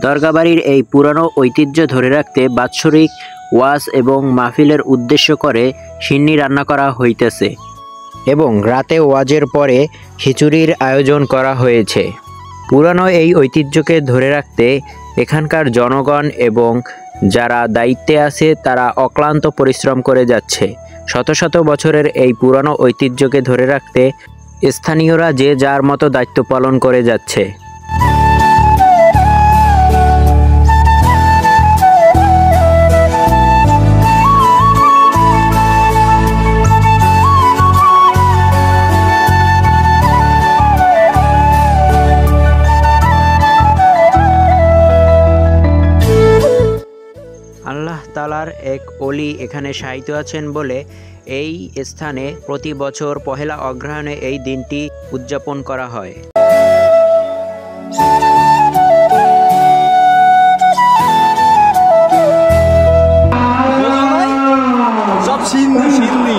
দরগাবাড়ির এই পুরানো ঐতিহ্য ধরে রাখতে বাৎসরিক ওয়াজ এবং মাহফিলের উদ্দেশ্য করে সিন্নি রান্না করা হইতেছে এবং রাতে ওয়াজের পরে খিচুড়ির আয়োজন করা হয়েছে। পুরানো এই ঐতিহ্যকে ধরে রাখতে এখানকার জনগণ এবং যারা দায়িত্বে আছে তারা অক্লান্ত পরিশ্রম করে যাচ্ছে। শত শত বছরের এই পুরানো ঐতিহ্যকে ধরে রাখতে স্থানীয়রা যে যার মতো দায়িত্ব পালন করে যাচ্ছে। আল্লাহ তাআলার এক ওলি এখানে শায়িত আছেন বলে এই স্থানে প্রতি বছর পহেলা অগ্রহায়ণে এই দিনটি উদযাপন করা হয়। সব সিন্নি